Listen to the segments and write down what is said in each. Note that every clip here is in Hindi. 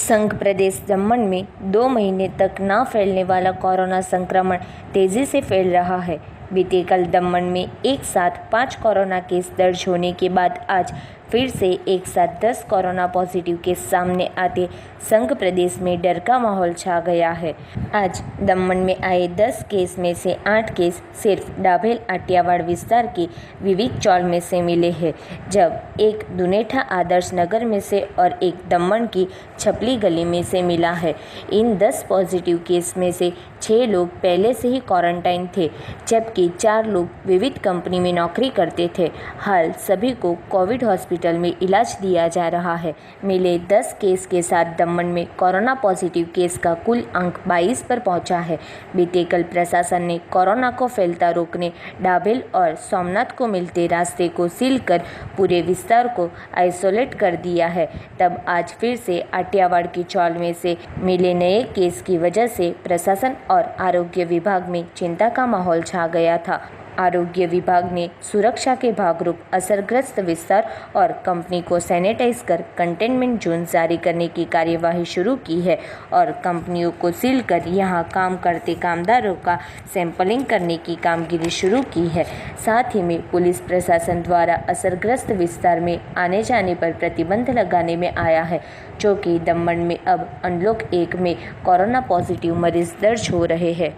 संघ प्रदेश दमन में 2 महीने तक ना फैलने वाला कोरोना संक्रमण तेजी से फैल रहा है। बीते कल दमन में एक साथ 5 कोरोना केस दर्ज होने के बाद आज फिर से एक साथ 10 कोरोना पॉजिटिव केस सामने आते संघ प्रदेश में डर का माहौल छा गया है। आज दमन में आए 10 केस में से 8 केस सिर्फ डाभेल आटियावाड़ विस्तार के विविध चौल में से मिले हैं, जब एक दुनेठा आदर्श नगर में से और एक दमन की छपली गली में से मिला है। इन 10 पॉजिटिव केस में से 6 लोग पहले से ही क्वारंटाइन थे, जबकि 4 लोग विविध कंपनी में नौकरी करते थे। हाल सभी को कोविड हॉस्पिटल में इलाज दिया जा रहा है। मिले 10 केस के साथ दमन में कोरोना पॉजिटिव केस का कुल अंक 22 पर पहुंचा है। बीते कल प्रशासन ने कोरोना को फैलता रोकने डाभेल और सोमनाथ को मिलते रास्ते को सील कर पूरे विस्तार को आइसोलेट कर दिया है। तब आज फिर से आटियावाड़ की चौल में से मिले नए केस की वजह से प्रशासन और आरोग्य विभाग में चिंता का माहौल छा गया था। आरोग्य विभाग ने सुरक्षा के भागरूप असरग्रस्त विस्तार और कंपनी को सैनिटाइज कर कंटेनमेंट जोन जारी करने की कार्यवाही शुरू की है और कंपनियों को सील कर यहां काम करते कामदारों का सैंपलिंग करने की कामगिरी शुरू की है। साथ ही में पुलिस प्रशासन द्वारा असरग्रस्त विस्तार में आने जाने पर प्रतिबंध लगाने में आया है, जो कि दमन में अब अनलॉक 1 में कोरोना पॉजिटिव मरीज दर्ज हो रहे हैं।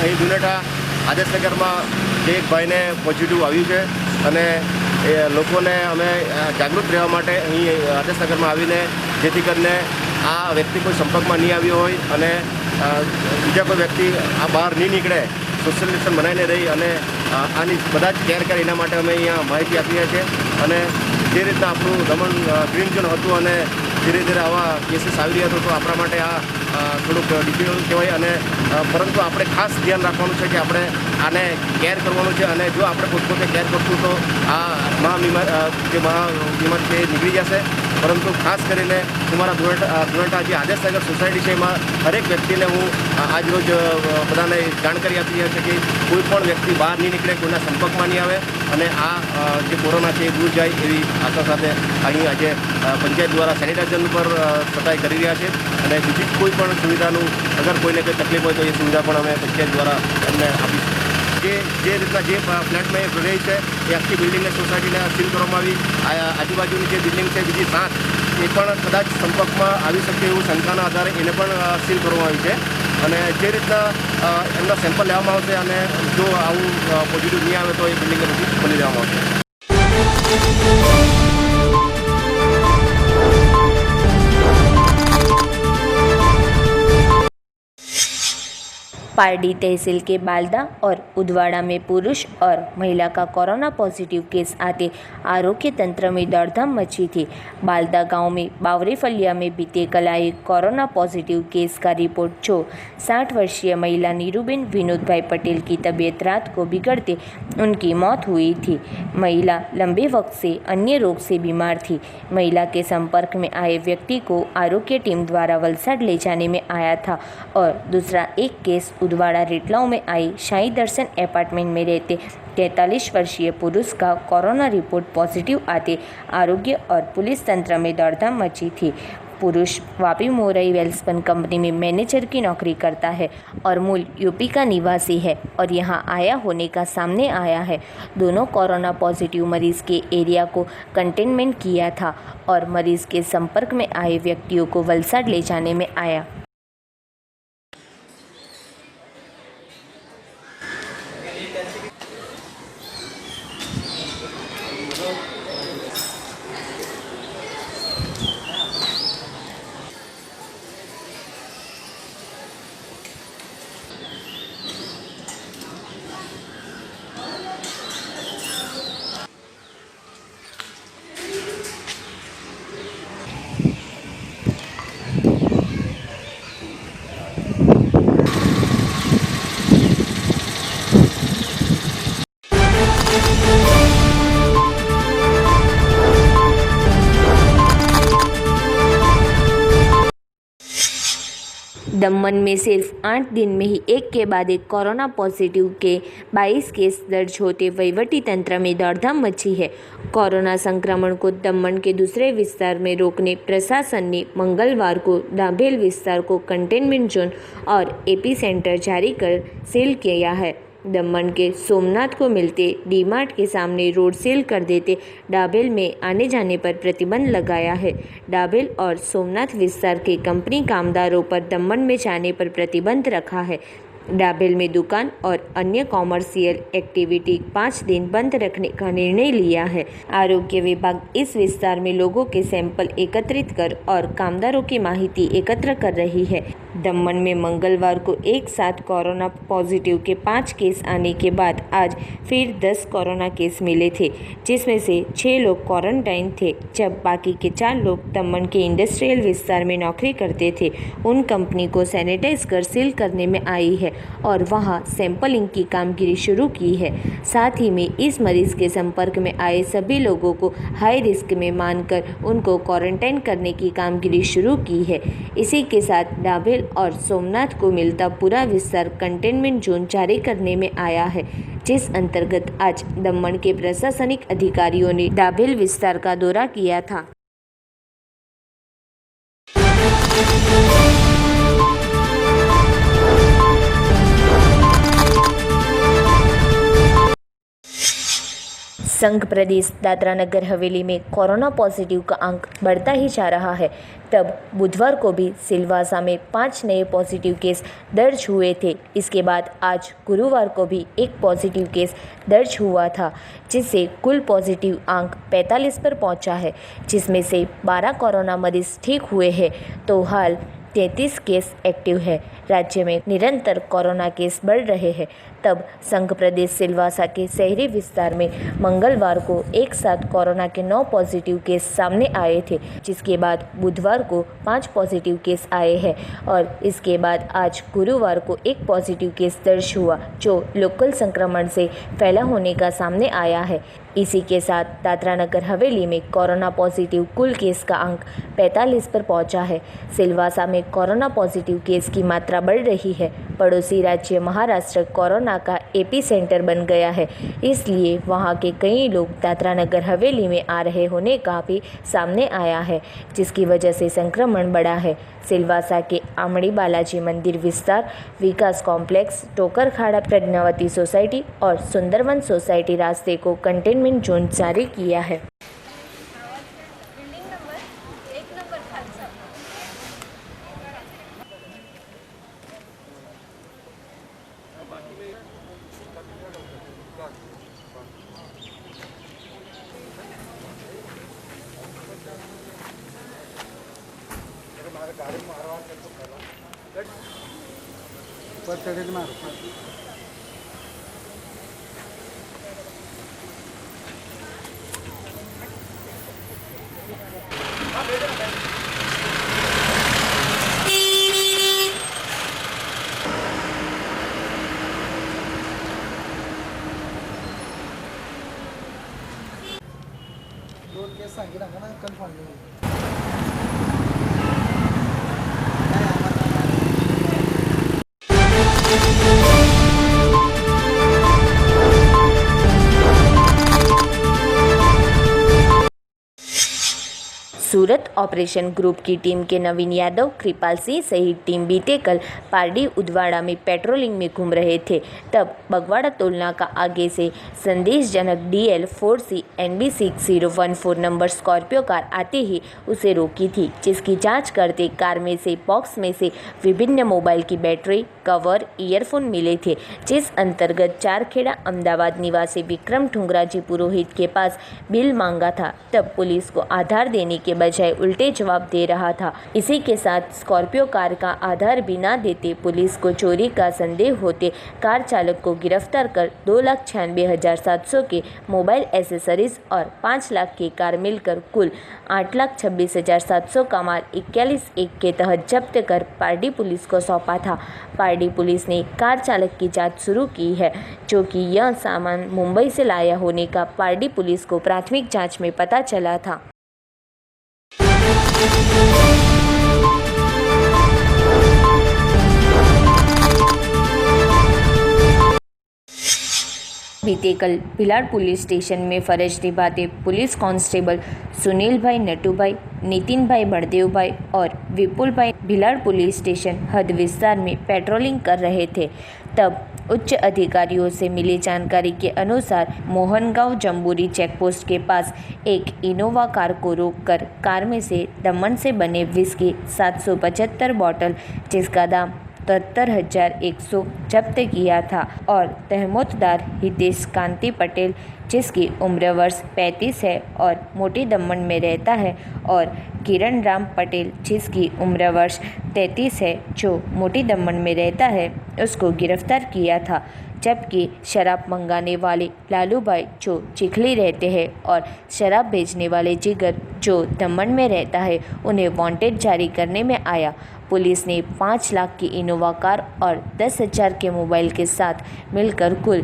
અહીં દુનેઠા આદેશનગરમાં એક ભાઈને પોઝિટિવ આવ્યું છે અને એ લોકોને અમે જાગૃત રહેવા માટે અહીં આદેશનગરમાં આવીને જેથી કરીને આ વ્યક્તિ કોઈ સંપર્કમાં નહીં આવ્યો હોય અને બીજા કોઈ વ્યક્તિ આ બહાર નહીં નીકળે, સોશિયલ ડિસ્ટન્સ બનાવીને રહી અને આની બધા જ કેર કરે એના માટે અમે અહીંયા માહિતી આપીએ છીએ। અને જે રીતના આપણું દમણ ગ્રીન ઝોન હતું અને ધીરે ધીરે આવા કેસીસ આવી રહ્યા હતો તો આપણા માટે આ થોડુંક ડિફિકલ્ટ કહેવાય અને પરંતુ આપણે ખાસ ધ્યાન રાખવાનું છે કે આપણે આને કેર કરવાનું છે અને જો આપણે પોતપોતે કેર કરશું તો આ બીમારી છે એ નીકળી જશે। પરંતુ ખાસ કરીને અમારા ધોરણટા જે આદેશનગર સોસાયટી છે એમાં દરેક વ્યક્તિને હું આજરોજ બધાને જાણકારી આપી રહ્યા છે કે કોઈ પણ વ્યક્તિ બહાર નહીં નીકળે, કોઈના સંપર્કમાં નહીં આવે અને આ જે કોરોના છે એ દૂર જાય એવી આશા સાથે અહીં આજે પંચાયત દ્વારા સેનિટાઇઝેશન પર સફાઈ કરી રહ્યા છે અને બીજી કોઈ પણ સુવિધાનું અગર કોઈને કંઈ તકલીફ હોય તો એ સુવિધા પણ અમે પંચાયત દ્વારા એમને આપીશું। જે રીતના જે ફ્લેટમાં એ રહે છે એ આખી બિલ્ડિંગને સોસાયટીને સીલ કરવામાં આવી। આજુબાજુની જે બિલ્ડિંગ છે બીજી 7 એ પણ કદાચ સંપર્કમાં આવી શકે એવું શંકાના આધારે એને પણ સીલ કરવામાં આવી છે અને જે રીતના એમના સેમ્પલ લેવામાં આવશે અને જો આવું પોઝિટિવ નહીં આવે તો એ બિલ્ડિંગને પછી ખોલી દેવામાં આવશે। पारडी तहसील के बालदा और उदवाड़ा में पुरुष और महिला का कोरोना पॉजिटिव केस आते आरोग्य तंत्र में दौड़धाम मची थी। बालदा गांव में बावरी फलिया में बीते कल आए कोरोना पॉजिटिव केस का रिपोर्ट जो 60 वर्षीय महिला नीरूबेन विनोद भाई पटेल की तबीयत रात को बिगड़ते उनकी मौत हुई थी। महिला लंबे वक्त से अन्य रोग से बीमार थी। महिला के संपर्क में आए व्यक्ति को आरोग्य टीम द्वारा वलसाड ले जाने में आया था और दूसरा एक केस उदवाड़ा रेटलाओं में आई शाही दर्शन अपार्टमेंट में रहते 43 वर्षीय पुरुष का कोरोना रिपोर्ट पॉजिटिव आते आरोग्य और पुलिस तंत्र में दौड़धाम मची थी। पुरुष वापी मोरई वेल्सपन कंपनी में मैनेजर की नौकरी करता है और मूल यूपी का निवासी है और यहां आया होने का सामने आया है। दोनों कोरोना पॉजिटिव मरीज के एरिया को कंटेनमेंट किया था और मरीज के संपर्क में आए व्यक्तियों को वलसाड ले जाने में आया। दमन में सिर्फ 8 दिन में ही एक के बाद एक कोरोना पॉजिटिव के 22 केस दर्ज होते वहीवटी तंत्र में दौड़धाम मची है। कोरोना संक्रमण को दमन के दूसरे विस्तार में रोकने प्रशासन ने मंगलवार को डाभेल विस्तार को कंटेनमेंट जोन और एपी सेंटर जारी कर सील किया है। दमन के सोमनाथ को मिलते डीमार्ट के सामने रोड सील कर देते डाभेल में आने जाने पर प्रतिबंध लगाया है। डाभेल और सोमनाथ विस्तार के कंपनी कामदारों पर दमन में जाने पर प्रतिबंध रखा है। डाभेल में दुकान और अन्य कॉमर्शियल एक्टिविटी 5 दिन बंद रखने का निर्णय लिया है। आरोग्य विभाग इस विस्तार में लोगों के सैंपल एकत्रित कर और कामदारों की माहिती एकत्र कर रही है। दमन में मंगलवार को एक साथ कोरोना पॉजिटिव के 5 केस आने के बाद आज फिर 10 कोरोना केस मिले थे, जिसमें से 6 लोग क्वारंटाइन थे, जब बाकी के 4 लोग दमन के इंडस्ट्रियल विस्तार में नौकरी करते थे। उन कंपनी को सैनिटाइज कर सील करने में आई है और वहां सैंपलिंग की कामगिरी शुरू की है। साथ ही में इस मरीज के संपर्क में आए सभी लोगों को हाई रिस्क में मानकर उनको क्वारंटाइन करने की कामगिरी शुरू की है। इसी के साथ डाभेल और सोमनाथ को मिलता पूरा विस्तार कंटेनमेंट जोन जारी करने में आया है, जिस अंतर्गत आज दमन के प्रशासनिक अधिकारियों ने डाभेल विस्तार का दौरा किया था। संघ प्रदेश दादरा नगर हवेली में कोरोना पॉजिटिव का अंक बढ़ता ही जा रहा है। तब बुधवार को भी सिलवासा में 5 नए पॉजिटिव केस दर्ज हुए थे। इसके बाद आज गुरुवार को भी एक पॉजिटिव केस दर्ज हुआ था, जिससे कुल पॉजिटिव अंक 45 पर पहुंचा है, जिसमें से 12 कोरोना मरीज ठीक हुए हैं तो हाल 33 केस एक्टिव है। राज्य में निरंतर कोरोना केस बढ़ रहे हैं। तब संघ प्रदेश सिलवासा के शहरी विस्तार में मंगलवार को एक साथ कोरोना के 9 पॉजिटिव केस सामने आए थे, जिसके बाद बुधवार को 5 पॉजिटिव केस आए हैं और इसके बाद आज गुरुवार को एक पॉजिटिव केस दर्ज हुआ, जो लोकल संक्रमण से फैला होने का सामने आया है। इसी के साथ दादरा नगर हवेली में कोरोना पॉजिटिव कुल केस का अंक 45 पर पहुंचा है। सिलवासा में कोरोना पॉजिटिव केस की मात्रा बढ़ रही है। पड़ोसी राज्य महाराष्ट्र कोरोना का एपी सेंटर बन गया है, इसलिए वहां के कई लोग दादरा नगर हवेली में आ रहे होने का भी सामने आया है, जिसकी वजह से संक्रमण बढ़ा है। सिलवासा के आमड़ी बालाजी मंदिर विस्तार, विकास कॉम्प्लेक्स, टोकरखाड़ा प्रज्ञावती सोसाइटी और सुंदरवन सोसाइटी रास्ते को कंटेनमेंट जोन जारी किया है। दोन केस सांगितलं का ना कन्फर्म सूरत ऑपरेशन ग्रुप की टीम के नवीन यादव, कृपाल सिंह सहित टीम बीते कल पारडी उदवाड़ा में पेट्रोलिंग में घूम रहे थे, तब बगवाड़ा टोलनाका आगे से संदेशजनक DL 4C NB 6014 number Scorpio car आते ही उसे रोकी थी, जिसकी जांच करते कार में से बॉक्स में से विभिन्न मोबाइल की बैटरी, कवर, ईयरफोन मिले थे, जिस अंतर्गत चारखेड़ा अहमदाबाद निवासी विक्रम ठुंगराजी पुरोहित के पास बिल मांगा था। तब पुलिस को आधार देने के बजाय उल्टे जवाब दे रहा था। इसी के साथ स्कॉर्पियो कार का आधार भी न देते पुलिस को चोरी का संदेह होते कार चालक को गिरफ्तार कर 2,96,700 के मोबाइल एसेसरीज और 5 लाख की कार मिलकर कुल 8,26,700 का माल 41(1) के तहत जब्त कर पारडी पुलिस को सौंपा था। पारडी पुलिस ने कार चालक की जांच शुरू की है, जो कि यह सामान मुंबई से लाया होने का पारडी पुलिस को प्राथमिक जांच में पता चला था। बीते कल भिलाड़ पुलिस स्टेशन में फर्ज निभाते पुलिस कांस्टेबल सुनील भाई, नटू भाई, नितिन भाई, बड़देव भाई और विपुल भाई भिलाड़ पुलिस स्टेशन हद विस्तार में पेट्रोलिंग कर रहे थे। तब उच्च अधिकारियों से मिली जानकारी के अनुसार मोहनगांव जम्बूरी चेकपोस्ट के पास एक इनोवा कार को रोककर कार में से दमन से बने विस्की 775 बॉटल, जिसका दाम 73,100 जब्त किया था और तहमतदार हितेश कांति पटेल, जिसकी उम्र वर्ष 35 है और मोटी दमन में रहता है, और किरण राम पटेल, जिसकी उम्र वर्ष 33 है, जो मोटी दमन में रहता है, उसको गिरफ्तार किया था। जबकि शराब मंगाने वाले लालू भाई, जो चिखली रहते हैं, और शराब बेचने वाले जिगर, जो दमन में रहता है, उन्हें वांटेड जारी करने में आया। पुलिस ने 5 लाख की इनोवा कार और 10,000 के मोबाइल के साथ मिलकर कुल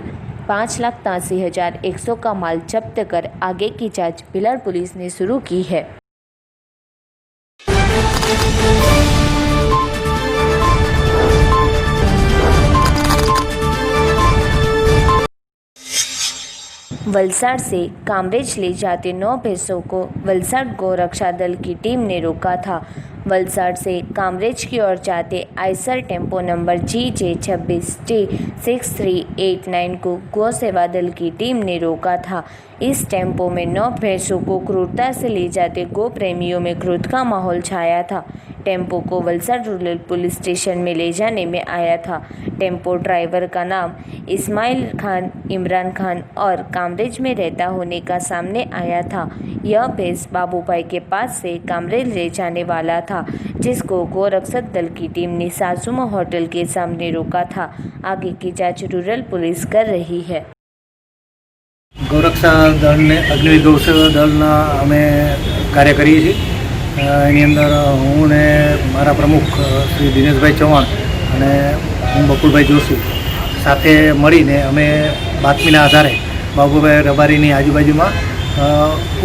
5,83,100 का माल जब्त कर आगे की जांच भिलाड़ पुलिस ने शुरू की है। वलसाड़ से कामरेज ले जाते 9 भैंसों को वलसाड़ गौ रक्षा दल की टीम ने रोका था। वलसाड़ से कामरेज की ओर जाते Eicher tempo number GJ 26T6389 को गौ सेवा दल की टीम ने रोका था। इस टेम्पो में 9 भैंसों को क्रूरता से ले जाते गौ प्रेमियों में क्रोध का माहौल छाया था। टेम्पो को वलसाड़ रूरल पुलिस स्टेशन में ले जाने में आया था। टेम्पो ड्राइवर का नाम इस्माइल खान, इमरान खान और कामरेज में रहता होने का सामने आया था। यह भैंस बाबूभाई के पास से कामरेज ले जाने वाला था, जिसको गौरक्षक दल की टीम ने सासुमा होटल के सामने रोका था। आगे की जांच रूरल पुलिस कर रही है। गौरक्षा दल ने अग्निवीर गौसेवा दलना अमे कार्य करीए छीए। एनी अंदर हूँ ने मारा प्रमुख श्री दिनेशभाई चौहाण અને હું બકુલભાઈ જોશી સાથે મળીને અમે બાતમીના આધારે બાબુભાઈ રબારીની આજુબાજુમાં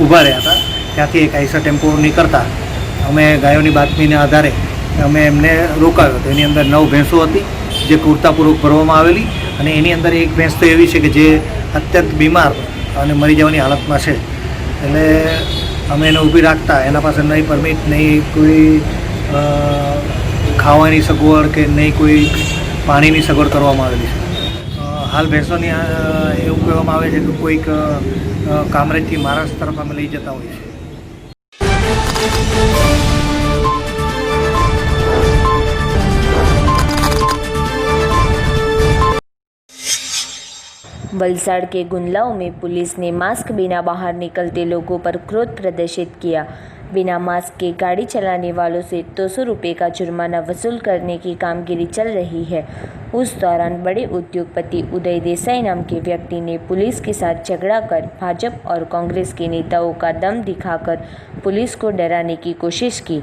ઊભા રહ્યા હતા। ત્યાંથી એક આઈસર ટેમ્પો નીકળતા અમે ગાયોની બાતમીના આધારે અમે એમને રોકાયો હતો। એની અંદર 9 ભેંસો હતી જે ક્રૂરતાપૂર્વક ભરવામાં આવેલી, અને એની અંદર એક ભેંસ તો એવી છે કે જે અત્યંત બીમાર અને મરી જવાની હાલતમાં છે। એટલે અમે એને ઊભી રાખતા એના પાસે નહીં પરમિટ, નહીં કોઈ ખાવાની સગવડ કે નહીં કોઈ પાણીની સગવડ કરવામાં આવેલી છે। હાલ ભેંસોની એવું કહેવામાં આવે છે કે કોઈક કામરેજથી મહારાષ્ટ્ર તરફ અમે લઈ જતા હોઈએ છીએ। वलसाड़ के गुंदलाव में पुलिस ने मास्क बिना बाहर निकलते लोगों पर क्रोध प्रदर्शित किया। बिना मास्क के गाड़ी चलाने वालों से 200 रुपये का जुर्माना वसूल करने की कामगिरी चल रही है। उस दौरान बड़े उद्योगपति उदय देसाई नाम के व्यक्ति ने पुलिस के साथ झगड़ा कर भाजपा और कांग्रेस के नेताओं का दम दिखाकर पुलिस को डराने की कोशिश की।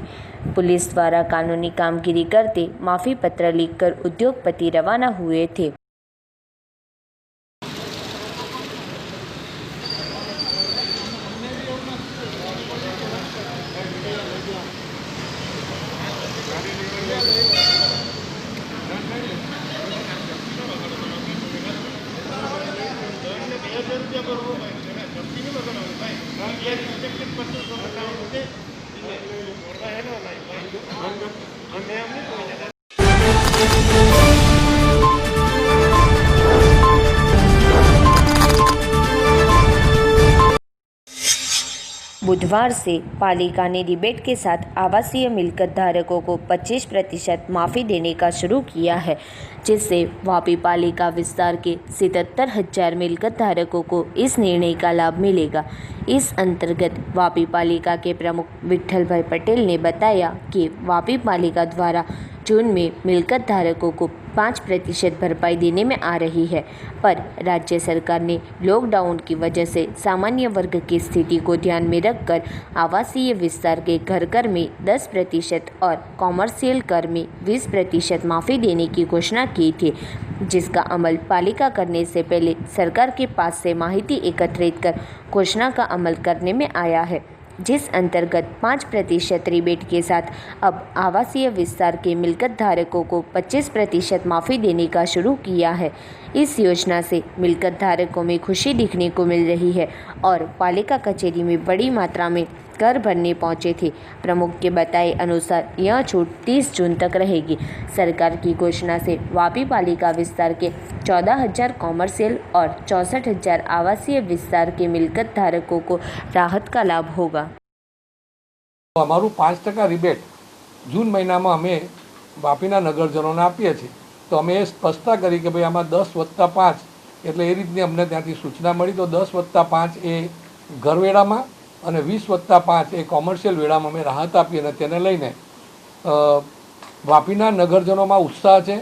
पुलिस द्वारा कानूनी कामगिरी करते माफ़ी पत्र लिखकर उद्योगपति रवाना हुए थे। बुधवार से पालिका ने रिबेट के साथ आवासीय मिलकत धारकों को 25% माफ़ी देने का शुरू किया है, जिससे वापी पालिका विस्तार के 77,000 मिलकत धारकों को इस निर्णय का लाभ मिलेगा। इस अंतर्गत वापी पालिका के प्रमुख विट्ठल भाई पटेल ने बताया कि वापी पालिका द्वारा जून में मिलकत धारकों को 5% भरपाई देने में आ रही है, पर राज्य सरकार ने लॉकडाउन की वजह से सामान्य वर्ग की स्थिति को ध्यान में रखकर आवासीय विस्तार के घर कर में 10% और कॉमर्शियल कर में 20% माफ़ी देने की घोषणा की थी, जिसका अमल पालिका करने से पहले सरकार के पास से माहिती एकत्रित कर घोषणा का अमल करने में आया है, जिस अंतर्गत 5% रिबेट के साथ अब आवासीय विस्तार के मिलकत धारकों को 25% माफ़ी देने का शुरू किया है। इस योजना से मिलकत धारकों में खुशी दिखने को मिल रही है और पालिका कचहरी में बड़ी मात्रा में कर भरने पहुंचे थे। प्रमुख के बताए अनुसार यह छूट 30 जून तक रहेगी। सरकार की घोषणा से वापी पालिका विस्तार के 14,000 कॉमर्शियल और 64,000 आवासीय विस्तार के मिलकत धारकों को राहत का लाभ होगा। अमारू 5% रिबेट जून महीना में अमे वापीना नगरजनोने आपीए छीए, तो अमे स्पष्टता करी कि भाई आमां 10+5 एटले ए रीतनी अमने त्याथी सूचना मळी, तो 10+5 ए घरवेरामां અને 20+5 એ કોમર્શિયલ વેળામાં અમે રાહત આપી અને તેને લઈને વાપીના નગરજનોમાં ઉત્સાહ છે,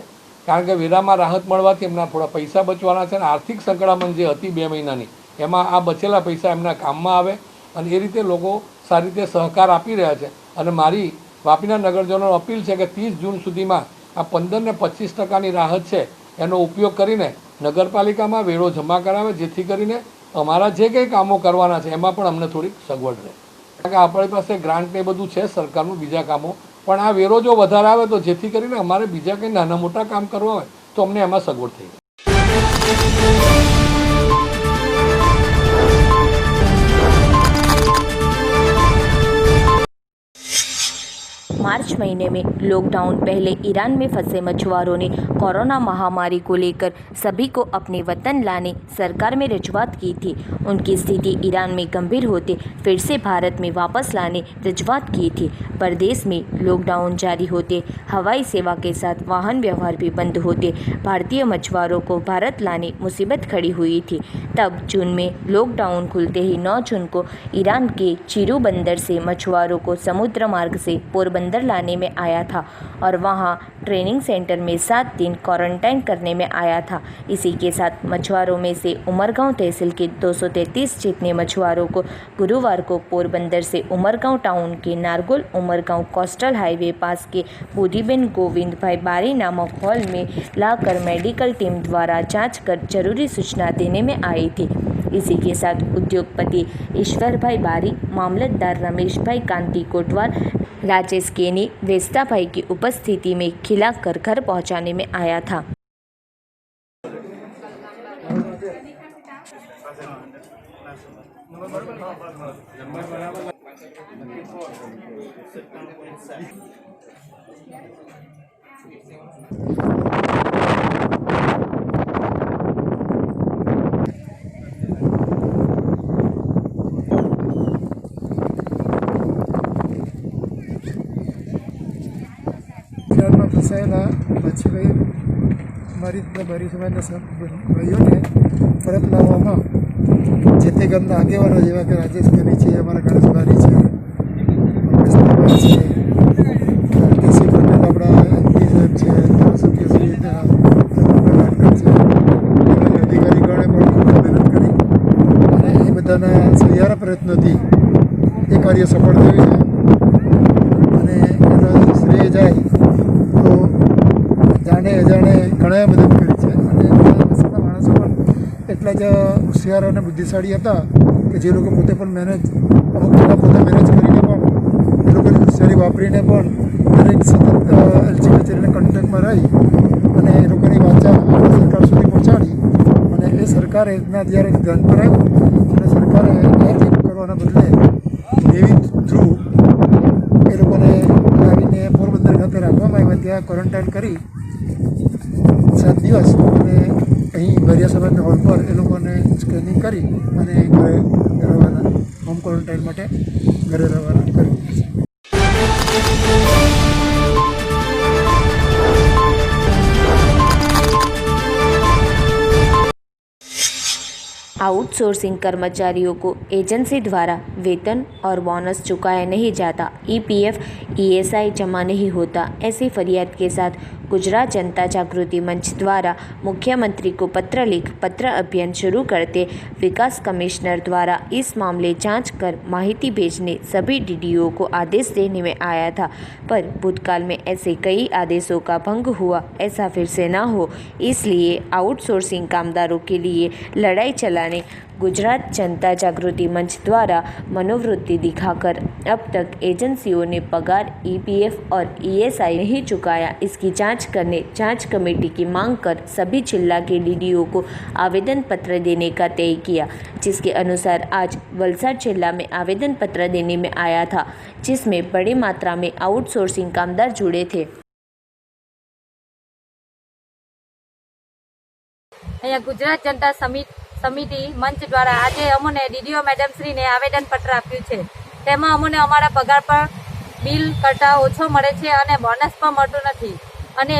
કારણ કે વેરામાં રાહત મળવાથી એમના થોડા પૈસા બચવાના છે અને આર્થિક સંકળામણ જે હતી 2 મહિનાની એમાં આ બચેલા પૈસા એમના કામમાં આવે અને એ રીતે લોકો સારી રીતે સહકાર આપી રહ્યા છે। અને મારી વાપીના નગરજનોને અપીલ છે કે 30 જૂન સુધીમાં આ 15 ને 25% રાહત છે એનો ઉપયોગ કરીને નગરપાલિકામાં વેરો જમા કરાવે, જેથી કરીને અમારા જે કંઈ કામો કરવાના છે એમાં પણ અમને થોડીક સગવડ રહે, કારણ કે આપણી પાસે ગ્રાન્ટ ને બધું છે સરકારનું બીજા કામો, પણ આ વેરો જો વધારે આવે તો જેથી કરીને અમારે બીજા કંઈ નાના મોટા કામ કરવા હોય તો અમને એમાં સગવડ થઈ જાય। मार्च महीने में लॉकडाउन पहले ईरान में फंसे मछुआरों ने कोरोना महामारी को लेकर सभी को अपने वतन लाने सरकार में रजूआत की थी। उनकी स्थिति ईरान में गंभीर होते फिर से भारत में वापस लाने रजूआत की थी। प्रदेश में लॉकडाउन जारी होते हवाई सेवा के साथ वाहन व्यवहार भी बंद होते भारतीय मछुआरों को भारत लाने मुसीबत खड़ी हुई थी। तब जून में लॉकडाउन खुलते ही 9 जून को ईरान के चिरू बंदर से मछुआरों को समुद्र मार्ग से पोरबंदर लाने में आया था और वहां ट्रेनिंग सेंटर में 7 दिन क्वारंटाइन करने में आया था। इसी के साथ मछुआरों में से उमरगांव तहसील के 233 जितने मछुआरों को गुरुवार को पोरबंदर से उमरगांव टाउन के नारगोल उमरगांव कोस्टल हाईवे पास के बुधीबेन गोविंद भाई बारी नामक हॉल में लाकर मेडिकल टीम द्वारा जांच कर जरूरी सूचना देने में आई थी। इसी के साथ उद्योगपति ईश्वर भाई बारी, मामलतदार रमेश भाई कांति कोटवाल, राजेश केनी, वेस्ता भाई की उपस्थिति में खिलाकर घर पहुंचाने में आया था। ઈરાનમાં ફસાયેલા મચ્છીભાઈ મારી બારી સમાજના ભાઈઓને પરત લાવવામાં જે તે ગામના આગેવાનો જેવા કે રાજેશ કેની છે, અમારા ગણેશ બારી છે, અમરેશભાઈ છે, કેસી પટેલ આપણા એમપી સાહેબ છે, ધારાસભ્યશ્રી વાટકર છે, અધિકારીગણે પણ ખૂબ મહેનત કરી અને એ બધાના સહિયારા પ્રયત્નોથી એ કાર્ય સફળ થયું છે અને એનો શ્રેય જાય તો જાણે અજાણે ઘણા મદદ કરી છે અને વસવાના માણસો પણ એટલા જ હોશિયાર અને બુદ્ધિશાળી હતા કે જે લોકો પોતે પણ મહેનત અમુક જગ્યા પોતે મહેનત કરીને પણ એ લોકોની હોશિયારી વાપરીને પણ દરેક સતત એલજી કચેરીના કોન્ટેક્ટમાં રહી અને એ લોકોની વાચા સરકાર સુધી પહોંચાડી અને એ સરકારે એના જ્યારે ધ્યાન પર આવ્યું અને સરકારે એ કરવાના બદલે નેવી થ્રુ ત્યાં ક્વોરન્ટાઇન કરી 7 દિવસ અને અહીં ભર્યા સમાજના હોલ પર એ લોકોને સ્કેનિંગ કરી અને ઘરે રવાના હોમ ક્વોરન્ટાઇન માટે ઘરે રવાના કર્યું છે. आउटसोर्सिंग कर्मचारियों को एजेंसी द्वारा वेतन और बोनस चुकाया नहीं जाता, ईपीएफ ईएसआई जमा नहीं होता, ऐसी फरियाद के साथ गुजरात जनता जागृति मंच द्वारा मुख्यमंत्री को पत्र लिख पत्र अभियान शुरू करते विकास कमिश्नर द्वारा इस मामले जांच कर माहिती भेजने सभी डीडीओ को आदेश देने में आया था, पर भूतकाल में ऐसे कई आदेशों का भंग हुआ, ऐसा फिर से न हो इसलिए आउटसोर्सिंग कामदारों के लिए लड़ाई चलाने गुजरात जनता जागृति मंच द्वारा मनोवृत्ति दिखाकर अब तक एजेंसियों ने पगार, ईपीएफ और ईएसआई नहीं चुकाया, इसकी जांच करने जांच कमेटी की मांग कर सभी जिला के डीडीओ को आवेदन पत्र देने का तय किया, जिसके अनुसार आज वलसाड जिला में आवेदन पत्र देने में आया था, जिसमें बड़ी मात्रा में आउटसोर्सिंग कामदार जुड़े थे। गुजरात जनता समिति मंच द्वारा आज अमोने डीडीओ मैडम श्री ने आवेदन पत्र आप्યું છે. તેમાં અમને અમારા પગાર પર બિલ કરતા ઓછો મળે છે અને બોનસ પણ મળતું નથી અને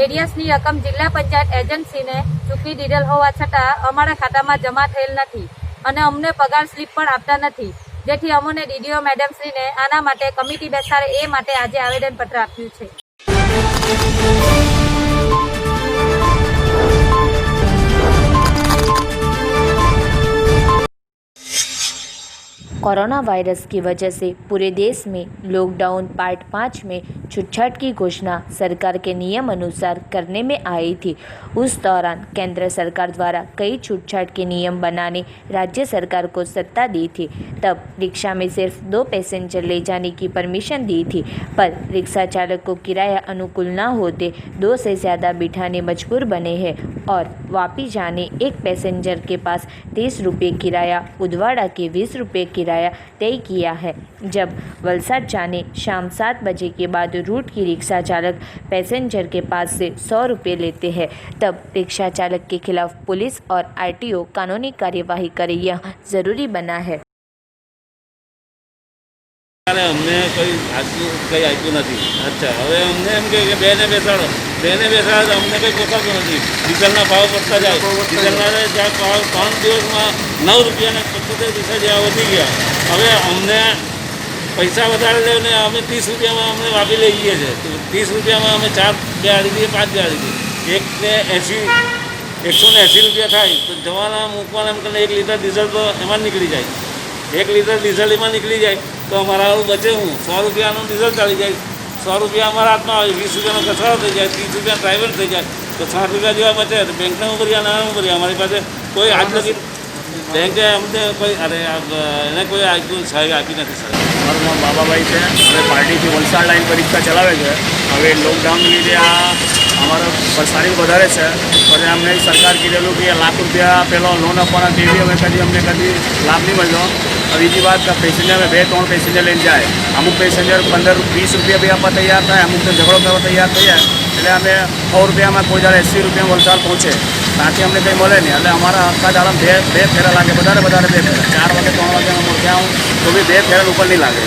એરિયસની રકમ જિલ્લા પંચાયત એજન્સીને ચૂકવી દીધેલ હોવા છતાં અમારા ખાતામાં જમા થયેલ નથી અને અમને પગાર સ્લીપ પણ આપતા નથી, જેથી અમને ડીડીઓ મેડમ શ્રીને આના માટે કમિટી બેસાડે એ માટે આજે આવેદન પત્ર આપ્યું છે. कोरोना वायरस की वजह से पूरे देश में लॉकडाउन पार्ट 5 में छूटछाट की घोषणा सरकार के नियम अनुसार करने में आई थी। उस दौरान केंद्र सरकार द्वारा कई छूटछाट के नियम बनाने राज्य सरकार को सत्ता दी थी। तब रिक्शा में सिर्फ 2 पैसेंजर ले जाने की परमिशन दी थी, पर रिक्शा चालक को किराया अनुकूल न होते 2 से ज़्यादा बिठाने मजबूर बने हैं और वापी जाने एक पैसेंजर के पास 30 रुपये किराया, उदवाड़ा के 20 रुपये किराया तय किया है। जब वलसाड जाने शाम 7 बजे के बाद रूट की रिक्शा चालक पैसेंजर के पास से 100 रुपये लेते हैं, तब रिक्शा चालक के खिलाफ पुलिस और आरटीओ कानूनी कार्यवाही करे, यह जरूरी बना है। अમને કોઈ આપ્યું નથી. અચ્છા, હવે અમને એમ કે બેને બેસાડો તો અમને કંઈ પોસાતું નથી. ડીઝલના ભાવ વધતા જાય, ડીઝલના ભાવ 3 દિવસમાં 9 રૂપિયાને 75 પૈસા જેવા વધી ગયા. હવે અમને પૈસા વધારે લે ને અમે 30 રૂપિયામાં અમને વાપી લઈ જઈએ છીએ. 30 રૂપિયામાં અમે 4 બેહાડી દઈએ, 5 બેહાડી દઈએ. 180 રૂપિયા થાય તો જવાના મૂકવાના એમ કરીને 1 લીટર ડીઝલ તો એમાં નીકળી જાય. 1 લીટર ડીઝલ એમાં નીકળી જાય તો અમારા બચે હું 100 રૂપિયાનું ડીઝલ ચાલી જાય. 100 રૂપિયા અમારા હાથમાં આવે, 20 રૂપિયાનો કચરો થઈ જાય, 30 રૂપિયા ડ્રાઈવર થઈ જાય તો 60 રૂપિયા જેવા બચે. તો બેંકને હું કરીએ, નાના કરીએ. અમારી પાસે કોઈ આજ લગી બેંકે અમને કોઈ એને કોઈ આપ્યું સહાય આપી નથી. સર, મારું નામ બાબાભાઈ છે. અમે પાર્ટીથી વલસાડ લાઈન પર રિક્ષા ચલાવે છે. હવે લોકડાઉનને લીધે આ અમારો પરેશાની વધારે છે, પણ અમને સરકાર કીધેલું કે લાખ રૂપિયા પહેલો લોન આપવાના, તેવી અમે કદી લાભ નહીં મળ્યો. બીજી વાત કે પેસેન્જર 2-3 પેસેન્જર લઈને જાય, અમુક પેસેન્જર 15-20 રૂપિયા બી આપવા તૈયાર થાય, અમુક તો ઝઘડો કરવા તૈયાર થઈ જાય. એટલે અમે 100 રૂપિયામાં કોઈ દાડે 80 રૂપિયા વલસાડ પહોંચે, ત્યાંથી અમને કંઈ મળે નહીં. એટલે અમારા આખા દાડામાં બે ફેરા લાગે, વધારે 2 ફેરા. 4 વાગે 3 વાગે અમે ત્યાં આવું તો બી 2 ફેરા ઉપર નહીં લાગે.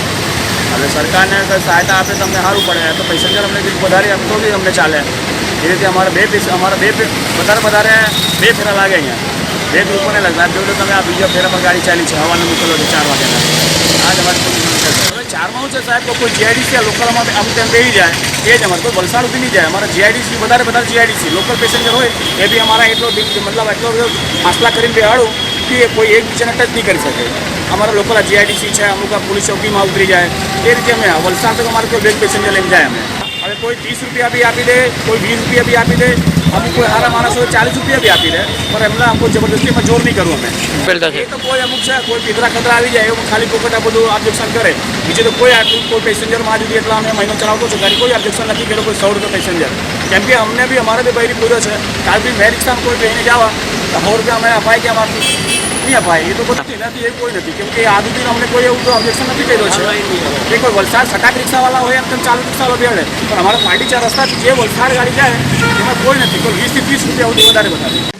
એટલે સરકારને સહાયતા આપે તો અમને સારું પડે. તો પેસેન્જર અમને બી વધારે આપતો બી અમને ચાલે. એ રીતે અમારે વધારે 2 ફેરા લાગે અહીંયા. 2 ઉપર નહીં લાગે. જોયું તમે આ બીજા ફેરા પર ગાડી ચાલી છે, હવાને મોકલો છે 4 વાગ્યાના. આ જ અમારી સમસ્યા છે. હવે 4માં શું છે સાહેબ, તો કોઈ જીઆઈડીસી લોકલમાં આમ તેમ બેસી જાય એ જ અમારે કોઈ વલસાડ સુધી નહીં જાય. અમારા જીઆઈડીસી વધારે જીઆઈડીસી લોકલ પેસેન્જર હોય એ બી અમારા એટલો ફાસલા કરીને બેહાડું કે કોઈ એકબીજાને ટચ નહીં કરી શકે. અમારા લોકલ જીઆઈડીસી છે, અમુક પોલીસ ચોકીમાં ઉતરી જાય. એ રીતે અમે વલસાડ તક અમારે કોઈ બેગ પેસેન્જર લઈને જાય. અમે હવે કોઈ 30 રૂપિયા બી આપી દે, કોઈ 20 રૂપિયા બી આપી દે, અમુક કોઈ સારા માણસ હોય 40 રૂપિયા બી આપી દે, પણ એમને કોઈ જબરદસ્તીમાં જોર નહીં કરવું. અમે એ તો કોઈ અમુક છે, કોઈ પીતરા ખતરા આવી જાય એવું ખાલી પોકટ આ બધું ઓબ્જેક્શન કરે. બીજું તો કોઈ પેસેન્જર માં સુધી એટલા અમે મહિનો ચલાવતો છું, ગાડી કોઈ ઓબ્જેક્શન નથી કર્યો કોઈ 100 રૂપિયા પેસેન્જર. કેમ કે અમને બી અમારે બી બૈરી પૂરો છે. કાલ બી મેં રિક્ષામાં કોઈ બહેને જવા તો 100 રૂપિયા અમે અપાય કે અમારથી નહીં અપાય. એ તો બધું એનાથી એ કોઈ નથી, કેમ કે આ સુધી અમને કોઈ એવું ઓબ્જેક્શન નથી કર્યો છે કે કોઈ વલસાડ છટાક રિક્ષાવાળા હોય એમ ચાલુ રિક્ષાવાળો બેડે, પણ અમારા પાર્ટી 4 રસ્તાથી જે વલસાડ ગાડી જાય એમાં કોઈ નથી. કોઈ 20 થી 30 રૂપિયા સુધી વધારે બતાવે.